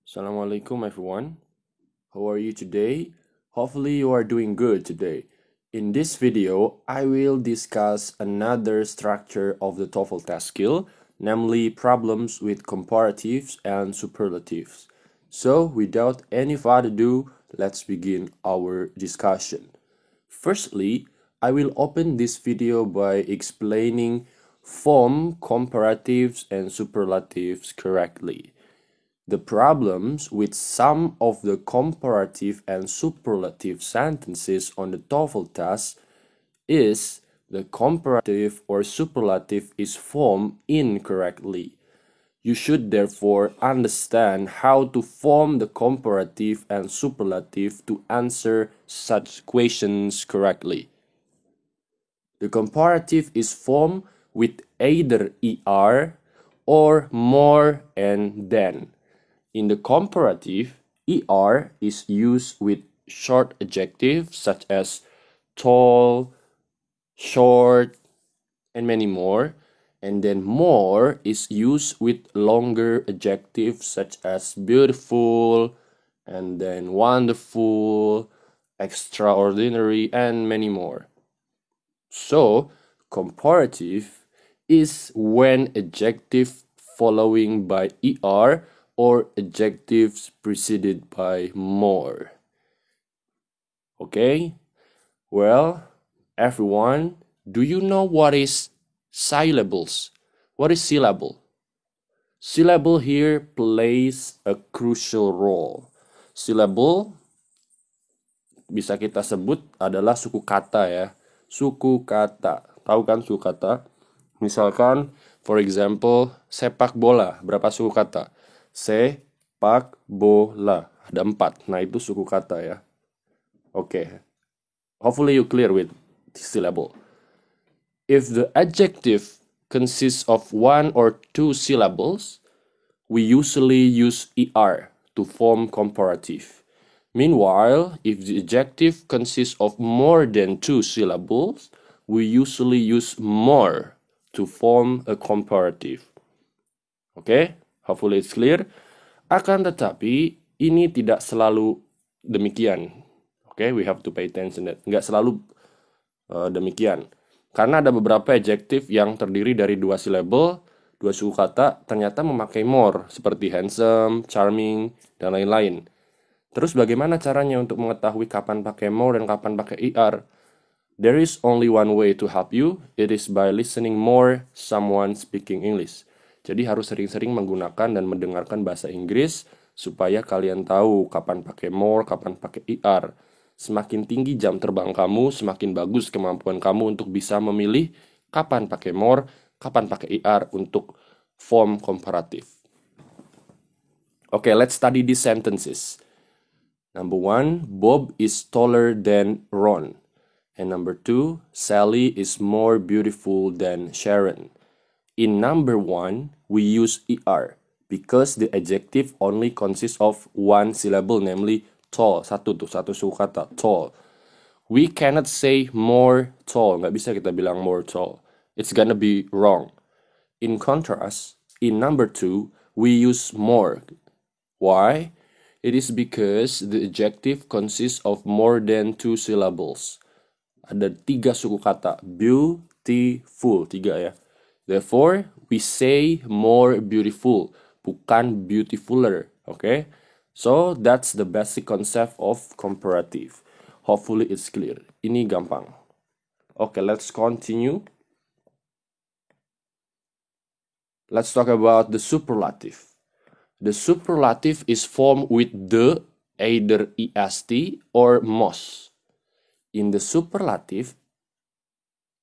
Assalamualaikum everyone. How are you today? Hopefully you are doing good today. In this video, I will discuss another structure of the TOEFL test skill, namely problems with comparatives and superlatives. So, without any further ado, let's begin our discussion. Firstly, I will open this video by explaining form comparatives and superlatives correctly. The problems with some of the comparative and superlative sentences on the TOEFL test is the comparative or superlative is formed incorrectly. You should therefore understand how to form the comparative and superlative to answer such questions correctly. The comparative is formed with either er or more and than. In the comparative, er is used with short adjectives such as tall, short, and many more. And then more is used with longer adjectives such as beautiful, and then wonderful, extraordinary, and many more. So, comparative is when adjective following by er or adjectives preceded by more. Okay? Well, everyone, do you know what is syllables? What is syllable? Syllable here plays a crucial role. Syllable bisa kita sebut adalah suku kata ya. Suku kata. Tahu kan suku kata? Misalkan, for example, sepak bola. Berapa suku kata? Sepak bola. Ada 4. Nah, itu suku kata ya. Okay. Hopefully you clear with syllable. If the adjective consists of 1 or 2 syllables, we usually use er to form comparative. Meanwhile, if the adjective consists of more than 2 syllables, we usually use more to form a comparative. Okay? Hopefully it's clear. Akan tetapi, ini tidak selalu demikian. Okay, we have to pay attention that. Nggak selalu demikian. Karena ada beberapa adjektif yang terdiri dari 2 syllable, 2 suku kata, ternyata memakai more, seperti handsome, charming, dan lain-lain. Terus bagaimana caranya untuk mengetahui kapan pakai more dan kapan pakai er? There is only one way to help you, it is by listening more someone speaking English. Jadi harus sering-sering menggunakan dan mendengarkan bahasa Inggris supaya kalian tahu kapan pakai more, kapan pakai er. Semakin tinggi jam terbang kamu, semakin bagus kemampuan kamu untuk bisa memilih kapan pakai more, kapan pakai er untuk form komparatif. Okay, let's study these sentences. Number 1, Bob is taller than Ron. And number 2, Sally is more beautiful than Sharon. In number 1, we use er because the adjective only consists of 1 syllable, namely tall. Satu suku kata, tall. We cannot say more tall. Nggak bisa kita bilang more tall. It's gonna be wrong. In contrast, in number 2, we use more. Why? It is because the adjective consists of more than 2 syllables. Ada 3 suku kata. Beautiful, 3 ya. Therefore, we say more beautiful, bukan beautifuler, okay? So, that's the basic concept of comparative. Hopefully it's clear. Ini gampang. Okay, let's continue. Let's talk about the superlative. The superlative is formed with the, either est or mos. In the superlative,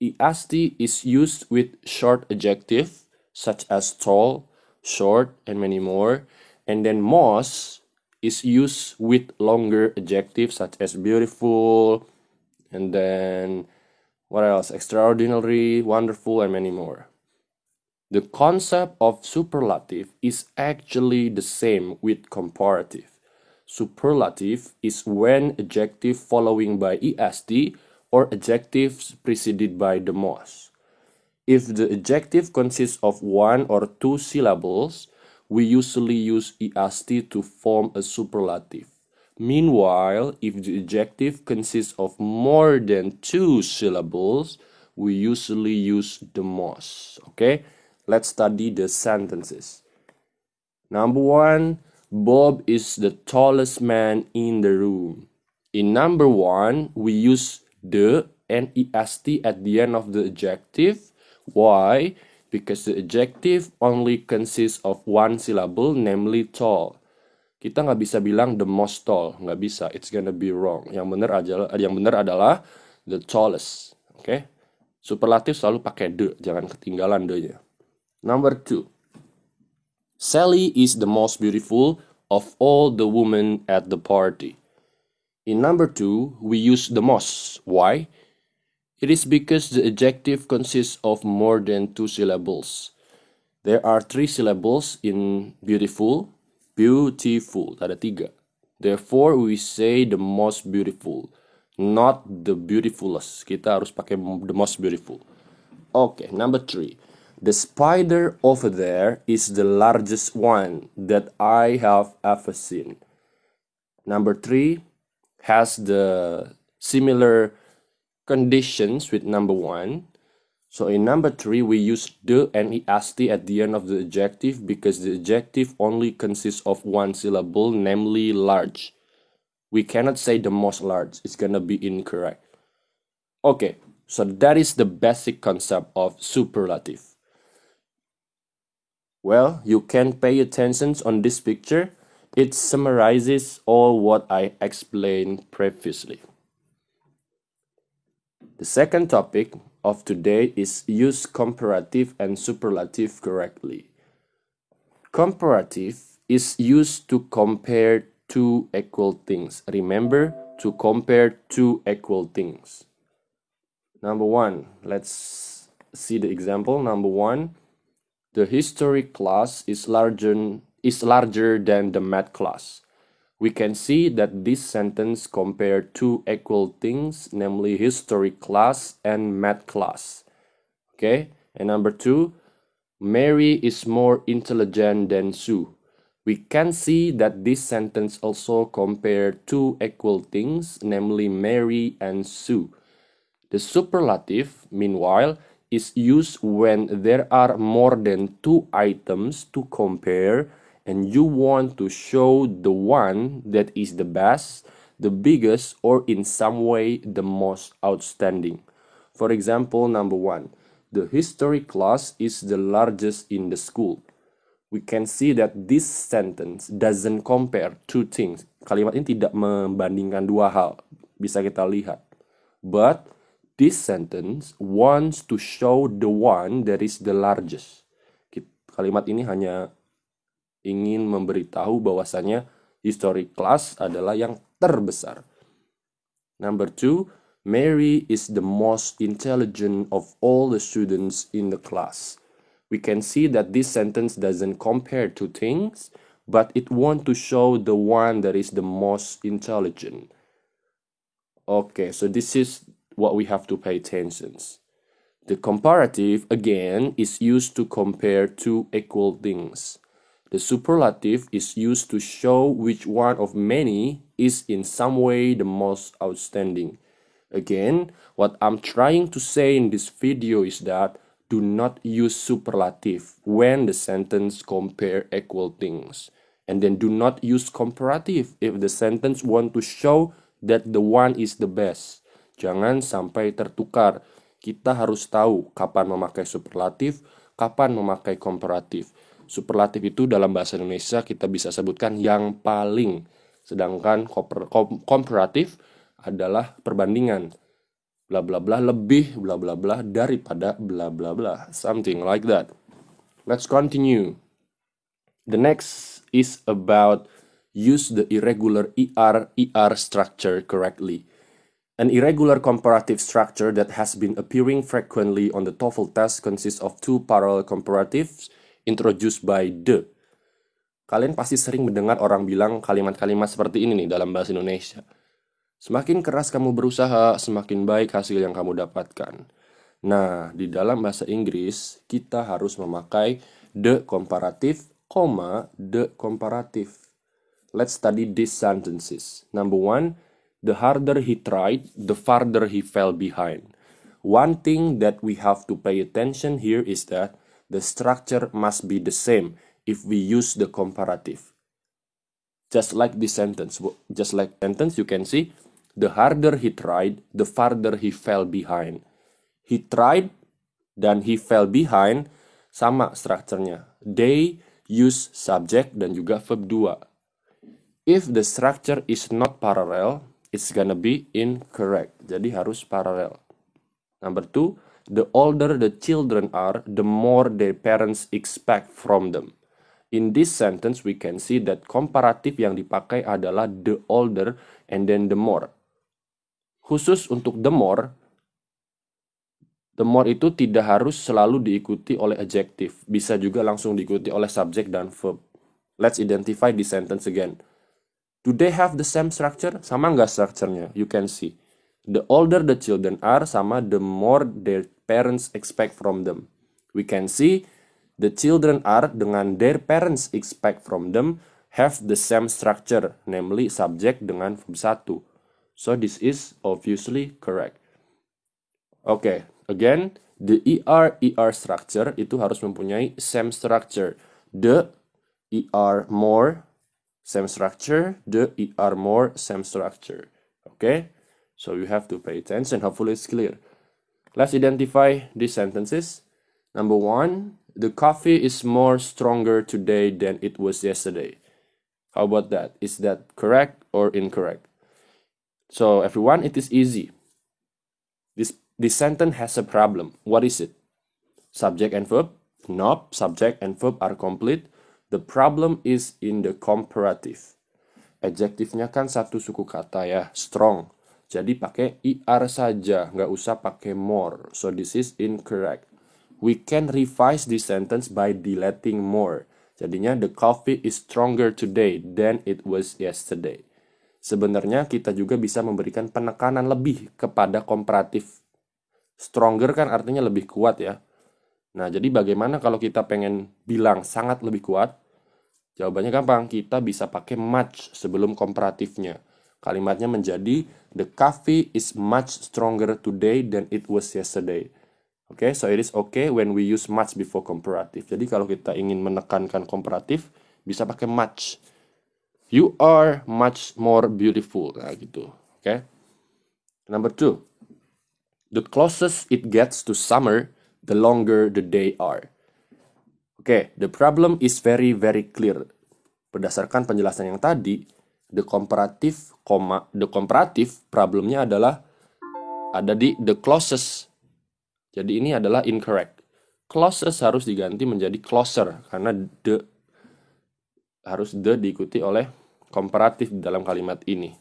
est is used with short adjective such as tall, short, and many more. And then mos is used with longer adjectives such as beautiful, and then what else? Extraordinary, wonderful, and many more. The concept of superlative is actually the same with comparative. Superlative is when adjective following by est or adjectives preceded by the mos. If the adjective consists of 1 or 2 syllables, we usually use est to form a superlative. Meanwhile, if the adjective consists of more than 2 syllables, we usually use the most. Okay, let's study the sentences. Number 1, Bob is the tallest man in the room. In number 1, we use the and est at the end of the adjective. Why? Because the adjective only consists of one syllable, namely tall. Kita nggak bisa bilang the most tall, nggak bisa. It's gonna be wrong. Yang benar adalah the tallest. Okay? Superlatif selalu pakai the, jangan ketinggalan the-nya. Number 2. Sally is the most beautiful of all the women at the party. In number 2, we use the most. Why? It is because the adjective consists of more than 2 syllables. There are 3 syllables in beautiful. Beautiful, ada 3. Therefore, we say the most beautiful, not the beautifulest. Kita harus pakai the most beautiful. Okay, number 3. The spider over there is the largest one that I have ever seen. Number 3 has the similar conditions with number 1. So in number 3, we use the and est at the end of the adjective because the adjective only consists of one syllable, namely large. We cannot say the most large. It's gonna be incorrect. Okay, so that is the basic concept of superlative. Well, you can pay attention on this picture. It summarizes all what I explained previously. The second topic of today is use comparative and superlative correctly. Comparative is used to compare two equal things. Remember, to compare two equal things. Number 1, let's see the example. Number 1, the history class is larger than the math class. We can see that this sentence compares two equal things, namely history class and math class. Okay, and number 2, Mary is more intelligent than Sue. We can see that this sentence also compares two equal things, namely Mary and Sue. The superlative, meanwhile, is used when there are more than 2 items to compare and you want to show the one that is the best, the biggest, or in some way the most outstanding. For example, number 1, the history class is the largest in the school. We can see that this sentence doesn't compare two things. Kalimat ini tidak membandingkan dua hal, bisa kita lihat. But this sentence wants to show the one that is the largest. Kalimat ini hanya ingin memberitahu bahwasanya history class adalah yang terbesar. Number 2, Mary is the most intelligent of all the students in the class. We can see that this sentence doesn't compare two things, but it wants to show the one that is the most intelligent. Okay, so this is what we have to pay attention. The comparative, again, is used to compare two equal things. The superlative is used to show which one of many is in some way the most outstanding. Again, what I'm trying to say in this video is that do not use superlative when the sentence compare equal things. And then do not use comparative if the sentence want to show that the one is the best. Jangan sampai tertukar. Kita harus tahu kapan memakai superlatif, kapan memakai komparatif. Superlatif itu dalam bahasa Indonesia kita bisa sebutkan yang paling. Sedangkan komparatif adalah perbandingan. Bla bla bla lebih bla bla bla daripada bla bla bla. Something like that. Let's continue. The next is about use the irregular ER structure correctly. An irregular comparative structure that has been appearing frequently on the TOEFL test consists of 2 parallel comparatives introduced by the. Kalian pasti sering mendengar orang bilang kalimat-kalimat seperti ini nih dalam bahasa Indonesia. Semakin keras kamu berusaha, semakin baik hasil yang kamu dapatkan. Nah, di dalam bahasa Inggris, kita harus memakai the komparatif the comparative. Let's study these sentences. Number 1, the harder he tried, the farther he fell behind. One thing that we have to pay attention here is that the structure must be the same if we use the comparative. Just like this sentence, you can see, the harder he tried, the farther he fell behind. He tried dan he fell behind, sama strukturnya. They use subject dan juga verb 2. If the structure is not parallel, it's gonna be incorrect. Jadi harus parallel. Number 2, the older the children are, the more their parents expect from them. In this sentence, we can see that komparatif yang dipakai adalah the older and then the more. Khusus untuk the more itu tidak harus selalu diikuti oleh adjective. Bisa juga langsung diikuti oleh subject dan verb. Let's identify this sentence again. Do they have the same structure? Sama nggak structure-nya? You can see. The older the children are, sama the more their parents expect from them. We can see the children are dengan their parents expect from them have the same structure, namely subject dengan verb 1. So this is obviously correct. Okay, again, the ER structure itu harus mempunyai same structure. The ER more, same structure. The ER more, same structure. Okay, so you have to pay attention. Hopefully it's clear. Let's identify these sentences. Number 1, the coffee is more stronger today than it was yesterday. How about that? Is that correct or incorrect? So everyone, it is easy. This sentence has a problem. What is it? Subject and verb? Nope, subject and verb are complete. The problem is in the comparative. Adjektifnya kan satu suku kata ya, strong. Jadi pakai ER saja, nggak usah pakai more. So this is incorrect. We can revise this sentence by deleting more. Jadinya the coffee is stronger today than it was yesterday. Sebenarnya kita juga bisa memberikan penekanan lebih kepada komparatif. Stronger kan artinya lebih kuat ya. Nah, jadi bagaimana kalau kita pengen bilang sangat lebih kuat? Jawabannya gampang, kita bisa pakai much sebelum komparatifnya. Kalimatnya menjadi, the coffee is much stronger today than it was yesterday. Okay, so it is okay when we use much before comparative. Jadi kalau kita ingin menekankan komparatif, bisa pakai much. You are much more beautiful. Nah, gitu. Okay. Number 2. The closest it gets to summer, the longer the day are. Okay, the problem is very, very clear. Berdasarkan penjelasan yang tadi, the comparative problemnya adalah ada di the closest. Jadi ini adalah incorrect. Closest harus diganti menjadi closer karena harus the diikuti oleh komparatif di dalam kalimat ini.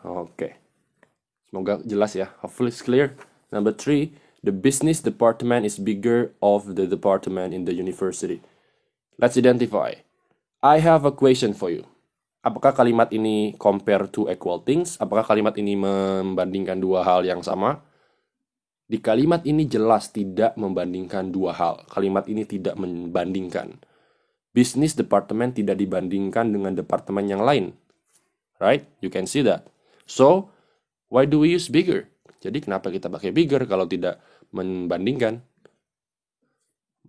Oke. Semoga jelas ya. Hopefully it's clear. Number 3, the business department is bigger of the department in the university. Let's identify. I have a question for you. Apakah kalimat ini compare to equal things? Apakah kalimat ini membandingkan dua hal yang sama? Di kalimat ini jelas tidak membandingkan dua hal. Kalimat ini tidak membandingkan. Business department tidak dibandingkan dengan departemen yang lain. Right? You can see that. So, why do we use bigger? Jadi kenapa kita pakai bigger kalau tidak membandingkan?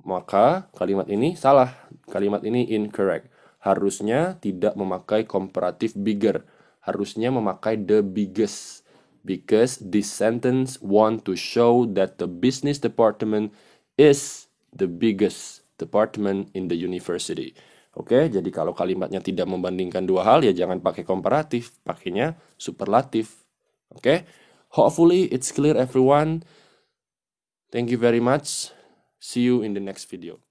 Maka kalimat ini salah. Kalimat ini incorrect. Harusnya tidak memakai comparative bigger. Harusnya memakai the biggest. Because this sentence want to show that the business department is the biggest department in the university. Oke, jadi kalau kalimatnya tidak membandingkan dua hal, ya jangan pakai komparatif, pakainya superlatif. Oke, hopefully it's clear everyone. Thank you very much. See you in the next video.